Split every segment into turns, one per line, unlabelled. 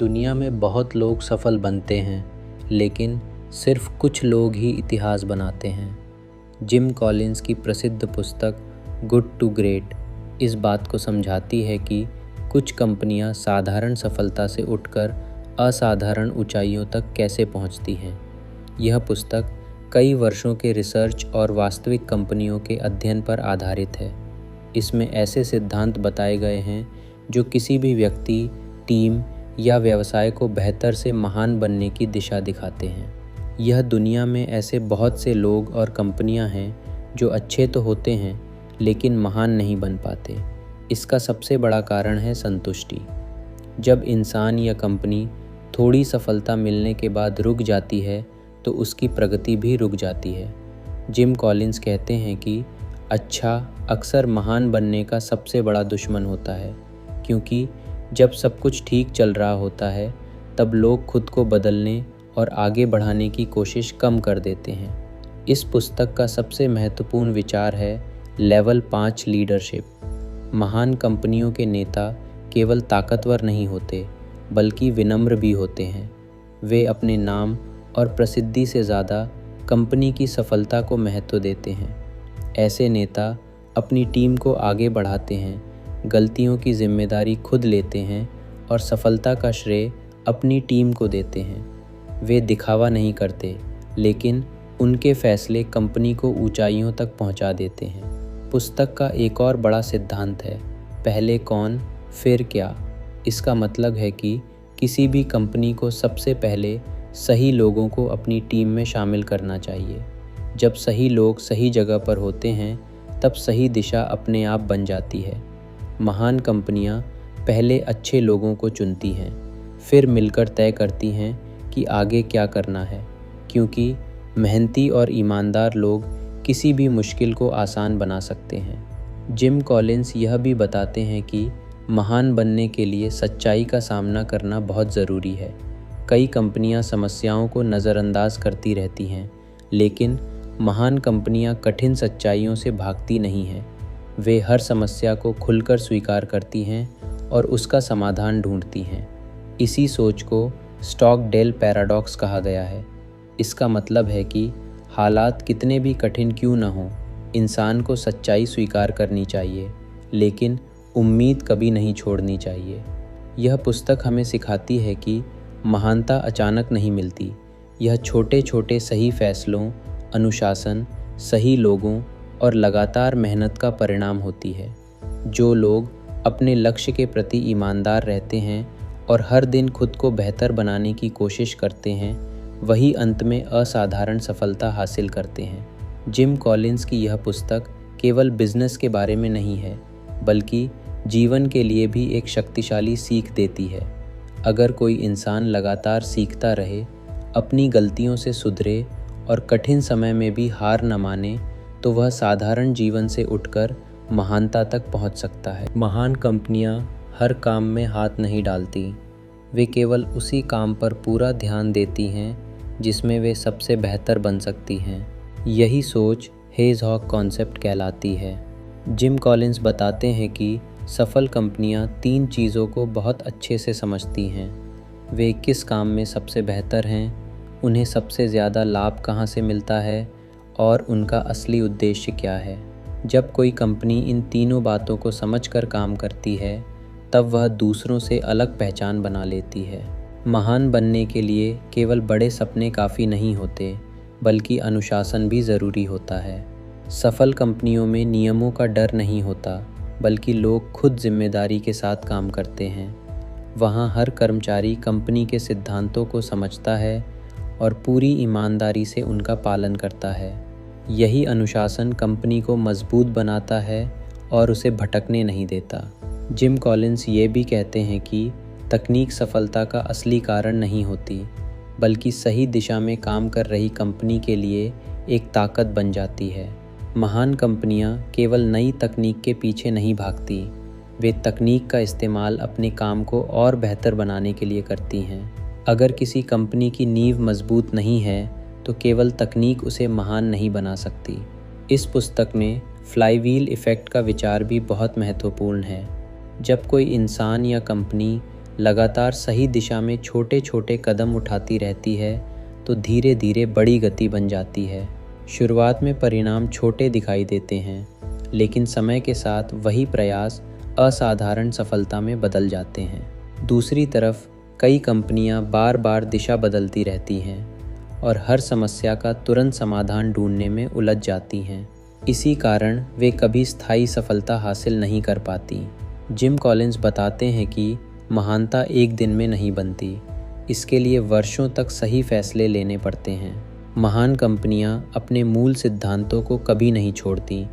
दुनिया में बहुत लोग सफल बनते हैं, लेकिन सिर्फ कुछ लोग ही इतिहास बनाते हैं। जिम कॉलिंस की प्रसिद्ध पुस्तक गुड टू ग्रेट इस बात को समझाती है कि कुछ कंपनियां साधारण सफलता से उठकर असाधारण ऊंचाइयों तक कैसे पहुंचती हैं। यह पुस्तक कई वर्षों के रिसर्च और वास्तविक कंपनियों के अध्ययन पर आधारित है। इसमें ऐसे सिद्धांत बताए गए हैं जो किसी भी व्यक्ति, टीम या व्यवसाय को बेहतर से महान बनने की दिशा दिखाते हैं। यह दुनिया में ऐसे बहुत से लोग और कंपनियां हैं जो अच्छे तो होते हैं लेकिन महान नहीं बन पाते। इसका सबसे बड़ा कारण है संतुष्टि। जब इंसान या कंपनी थोड़ी सफलता मिलने के बाद रुक जाती है तो उसकी प्रगति भी रुक जाती है। जिम कॉलिंस कहते हैं कि अच्छा अक्सर महान बनने का सबसे बड़ा दुश्मन होता है, क्योंकि जब सब कुछ ठीक चल रहा होता है तब लोग खुद को बदलने और आगे बढ़ाने की कोशिश कम कर देते हैं। इस पुस्तक का सबसे महत्वपूर्ण विचार है लेवल 5 लीडरशिप। महान कंपनियों के नेता केवल ताकतवर नहीं होते, बल्कि विनम्र भी होते हैं। वे अपने नाम और प्रसिद्धि से ज़्यादा कंपनी की सफलता को महत्व देते हैं। ऐसे नेता अपनी टीम को आगे बढ़ाते हैं, गलतियों की जिम्मेदारी खुद लेते हैं और सफलता का श्रेय अपनी टीम को देते हैं। वे दिखावा नहीं करते, लेकिन उनके फैसले कंपनी को ऊंचाइयों तक पहुंचा देते हैं। पुस्तक का एक और बड़ा सिद्धांत है, पहले कौन फिर क्या। इसका मतलब है कि किसी भी कंपनी को सबसे पहले सही लोगों को अपनी टीम में शामिल करना चाहिए। जब सही लोग सही जगह पर होते हैं तब सही दिशा अपने आप बन जाती है। महान कंपनियां पहले अच्छे लोगों को चुनती हैं, फिर मिलकर तय करती हैं कि आगे क्या करना है, क्योंकि मेहनती और ईमानदार लोग किसी भी मुश्किल को आसान बना सकते हैं। जिम कॉलिंस यह भी बताते हैं कि महान बनने के लिए सच्चाई का सामना करना बहुत ज़रूरी है। कई कंपनियां समस्याओं को नज़रअंदाज करती रहती हैं, लेकिन महान कंपनियां कठिन सच्चाइयों से भागती नहीं हैं। वे हर समस्या को खुलकर स्वीकार करती हैं और उसका समाधान ढूंढती हैं। इसी सोच को स्टॉकडेल पैराडॉक्स कहा गया है। इसका मतलब है कि हालात कितने भी कठिन क्यों न हों, इंसान को सच्चाई स्वीकार करनी चाहिए, लेकिन उम्मीद कभी नहीं छोड़नी चाहिए। यह पुस्तक हमें सिखाती है कि महानता अचानक नहीं मिलती। यह छोटे छोटे सही फैसलों, अनुशासन, सही लोगों और लगातार मेहनत का परिणाम होती है। जो लोग अपने लक्ष्य के प्रति ईमानदार रहते हैं और हर दिन खुद को बेहतर बनाने की कोशिश करते हैं, वही अंत में असाधारण सफलता हासिल करते हैं। जिम कॉलिंस की यह पुस्तक केवल बिजनेस के बारे में नहीं है, बल्कि जीवन के लिए भी एक शक्तिशाली सीख देती है। अगर कोई इंसान लगातार सीखता रहे, अपनी गलतियों से सुधरे और कठिन समय में भी हार न माने, तो वह साधारण जीवन से उठकर महानता तक पहुंच सकता है। महान कंपनियां हर काम में हाथ नहीं डालती, वे केवल उसी काम पर पूरा ध्यान देती हैं जिसमें वे सबसे बेहतर बन सकती हैं। यही सोच हेज़हॉग कॉन्सेप्ट कहलाती है। जिम कॉलिंस बताते हैं कि सफल कंपनियां 3 चीज़ों को बहुत अच्छे से समझती हैं। वे किस काम में सबसे बेहतर हैं, उन्हें सबसे ज़्यादा लाभ कहाँ से मिलता है और उनका असली उद्देश्य क्या है। जब कोई कंपनी इन तीनों बातों को समझकर काम करती है, तब वह दूसरों से अलग पहचान बना लेती है। महान बनने के लिए केवल बड़े सपने काफ़ी नहीं होते, बल्कि अनुशासन भी ज़रूरी होता है। सफल कंपनियों में नियमों का डर नहीं होता, बल्कि लोग खुद जिम्मेदारी के साथ काम करते हैं। वहाँ हर कर्मचारी कंपनी के सिद्धांतों को समझता है और पूरी ईमानदारी से उनका पालन करता है। यही अनुशासन कंपनी को मजबूत बनाता है और उसे भटकने नहीं देता। जिम कॉलिंस ये भी कहते हैं कि तकनीक सफलता का असली कारण नहीं होती, बल्कि सही दिशा में काम कर रही कंपनी के लिए एक ताकत बन जाती है। महान कंपनियां केवल नई तकनीक के पीछे नहीं भागती, वे तकनीक का इस्तेमाल अपने काम को और बेहतर बनाने के लिए करती हैं। अगर किसी कंपनी की नींव मजबूत नहीं है तो केवल तकनीक उसे महान नहीं बना सकती। इस पुस्तक में फ्लाईव्हील इफ़ेक्ट का विचार भी बहुत महत्वपूर्ण है। जब कोई इंसान या कंपनी लगातार सही दिशा में छोटे छोटे कदम उठाती रहती है तो धीरे धीरे बड़ी गति बन जाती है। शुरुआत में परिणाम छोटे दिखाई देते हैं, लेकिन समय के साथ वही प्रयास असाधारण सफलता में बदल जाते हैं। दूसरी तरफ कई कंपनियां बार बार दिशा बदलती रहती हैं और हर समस्या का तुरंत समाधान ढूंढने में उलझ जाती हैं। इसी कारण वे कभी स्थायी सफलता हासिल नहीं कर पाती। जिम कॉलिंस बताते हैं कि महानता एक दिन में नहीं बनती, इसके लिए वर्षों तक सही फैसले लेने पड़ते हैं। महान कंपनियां अपने मूल सिद्धांतों को कभी नहीं छोड़ती,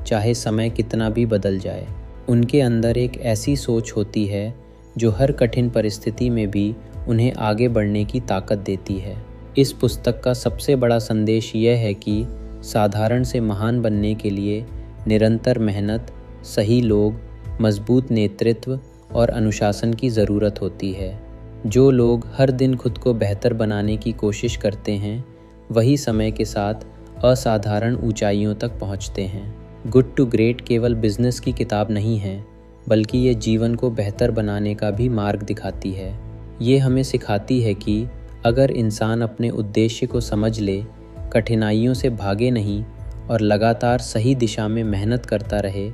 चाहे समय कितना भी बदल जाए। उनके अंदर एक ऐसी सोच होती है जो हर कठिन परिस्थिति में भी उन्हें आगे बढ़ने की ताकत देती है। इस पुस्तक का सबसे बड़ा संदेश यह है कि साधारण से महान बनने के लिए निरंतर मेहनत, सही लोग, मजबूत नेतृत्व और अनुशासन की ज़रूरत होती है। जो लोग हर दिन खुद को बेहतर बनाने की कोशिश करते हैं, वही समय के साथ असाधारण ऊंचाइयों तक पहुंचते हैं। गुड टू ग्रेट केवल बिजनेस की किताब नहीं है, बल्कि ये जीवन को बेहतर बनाने का भी मार्ग दिखाती है। ये हमें सिखाती है कि अगर इंसान अपने उद्देश्य को समझ ले, कठिनाइयों से भागे नहीं और लगातार सही दिशा में मेहनत करता रहे,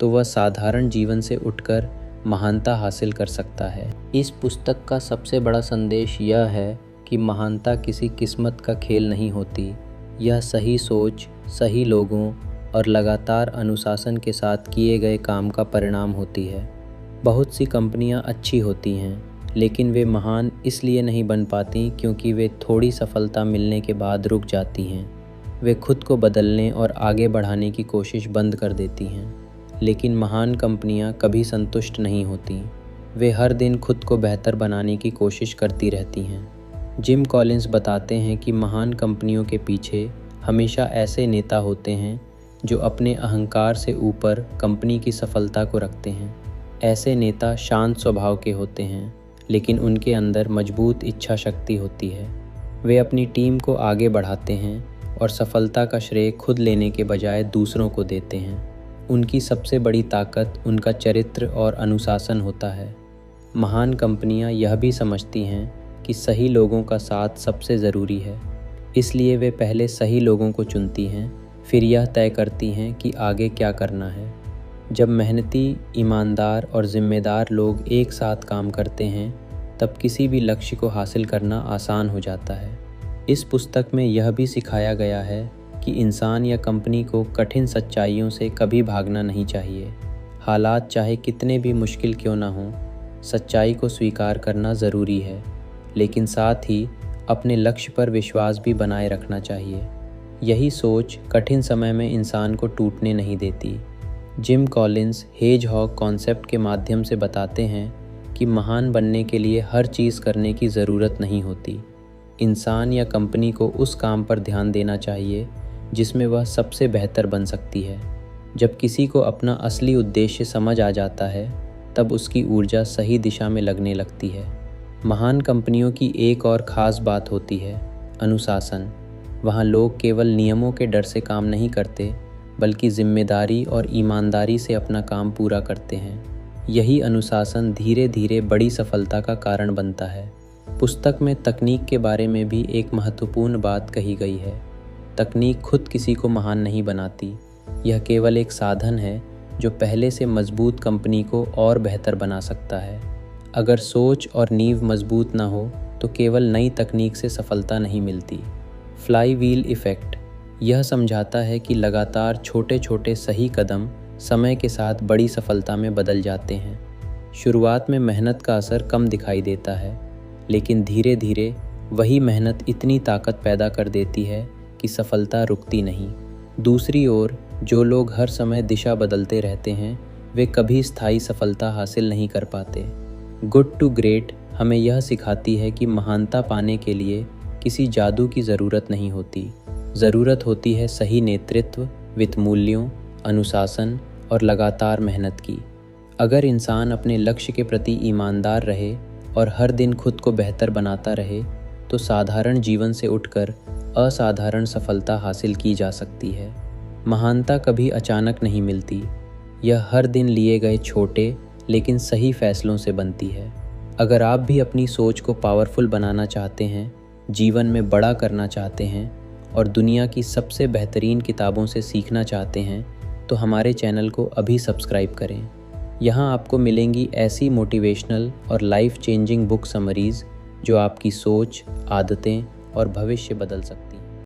तो वह साधारण जीवन से उठकर महानता हासिल कर सकता है। इस पुस्तक का सबसे बड़ा संदेश यह है कि महानता किसी किस्मत का खेल नहीं होती। यह सही सोच, सही लोगों और लगातार अनुशासन के साथ किए गए काम का परिणाम होती है। बहुत सी कंपनियां अच्छी होती हैं, लेकिन वे महान इसलिए नहीं बन पाती क्योंकि वे थोड़ी सफलता मिलने के बाद रुक जाती हैं। वे खुद को बदलने और आगे बढ़ाने की कोशिश बंद कर देती हैं। लेकिन महान कंपनियां कभी संतुष्ट नहीं होती। वे हर दिन खुद को बेहतर बनाने की कोशिश करती रहती हैं। जिम कॉलिंस बताते हैं कि महान कंपनियों के पीछे हमेशा ऐसे नेता होते हैं जो अपने अहंकार से ऊपर कंपनी की सफलता को रखते हैं। ऐसे नेता शांत स्वभाव के होते हैं, लेकिन उनके अंदर मजबूत इच्छा शक्ति होती है। वे अपनी टीम को आगे बढ़ाते हैं और सफलता का श्रेय खुद लेने के बजाय दूसरों को देते हैं। उनकी सबसे बड़ी ताकत उनका चरित्र और अनुशासन होता है। महान कंपनियां यह भी समझती हैं कि सही लोगों का साथ सबसे ज़रूरी है, इसलिए वे पहले सही लोगों को चुनती हैं, फिर यह तय करती हैं कि आगे क्या करना है। जब मेहनती, ईमानदार और ज़िम्मेदार लोग एक साथ काम करते हैं, तब किसी भी लक्ष्य को हासिल करना आसान हो जाता है। इस पुस्तक में यह भी सिखाया गया है कि इंसान या कंपनी को कठिन सच्चाइयों से कभी भागना नहीं चाहिए। हालात चाहे कितने भी मुश्किल क्यों ना हों, सच्चाई को स्वीकार करना ज़रूरी है, लेकिन साथ ही अपने लक्ष्य पर विश्वास भी बनाए रखना चाहिए। यही सोच कठिन समय में इंसान को टूटने नहीं देती। जिम कॉलिंस हेजहॉग कॉन्सेप्ट के माध्यम से बताते हैं कि महान बनने के लिए हर चीज़ करने की ज़रूरत नहीं होती। इंसान या कंपनी को उस काम पर ध्यान देना चाहिए जिसमें वह सबसे बेहतर बन सकती है। जब किसी को अपना असली उद्देश्य समझ आ जाता है, तब उसकी ऊर्जा सही दिशा में लगने लगती है। महान कंपनियों की एक और ख़ास बात होती है अनुशासन। वहाँ लोग केवल नियमों के डर से काम नहीं करते, बल्कि जिम्मेदारी और ईमानदारी से अपना काम पूरा करते हैं। यही अनुशासन धीरे धीरे बड़ी सफलता का कारण बनता है। पुस्तक में तकनीक के बारे में भी एक महत्वपूर्ण बात कही गई है। तकनीक खुद किसी को महान नहीं बनाती, यह केवल एक साधन है जो पहले से मजबूत कंपनी को और बेहतर बना सकता है। अगर सोच और नींव मजबूत ना हो तो केवल नई तकनीक से सफलता नहीं मिलती। फ्लाई व्हील इफ़ेक्ट यह समझाता है कि लगातार छोटे छोटे सही कदम समय के साथ बड़ी सफलता में बदल जाते हैं। शुरुआत में मेहनत का असर कम दिखाई देता है, लेकिन धीरे धीरे वही मेहनत इतनी ताकत पैदा कर देती है कि सफलता रुकती नहीं। दूसरी ओर जो लोग हर समय दिशा बदलते रहते हैं, वे कभी स्थायी सफलता हासिल नहीं कर पाते। गुड टू ग्रेट हमें यह सिखाती है कि महानता पाने के लिए किसी जादू की ज़रूरत नहीं होती। ज़रूरत होती है सही नेतृत्व, वित्त मूल्यों, अनुशासन और लगातार मेहनत की। अगर इंसान अपने लक्ष्य के प्रति ईमानदार रहे और हर दिन खुद को बेहतर बनाता रहे, तो साधारण जीवन से उठकर असाधारण सफलता हासिल की जा सकती है। महानता कभी अचानक नहीं मिलती, यह हर दिन लिए गए छोटे लेकिन सही फैसलों से बनती है। अगर आप भी अपनी सोच को पावरफुल बनाना चाहते हैं, जीवन में बड़ा करना चाहते हैं और दुनिया की सबसे बेहतरीन किताबों से सीखना चाहते हैं, तो हमारे चैनल को अभी सब्सक्राइब करें। यहाँ आपको मिलेंगी ऐसी मोटिवेशनल और लाइफ चेंजिंग बुक समरीज़ जो आपकी सोच, आदतें और भविष्य बदल सकती हैं।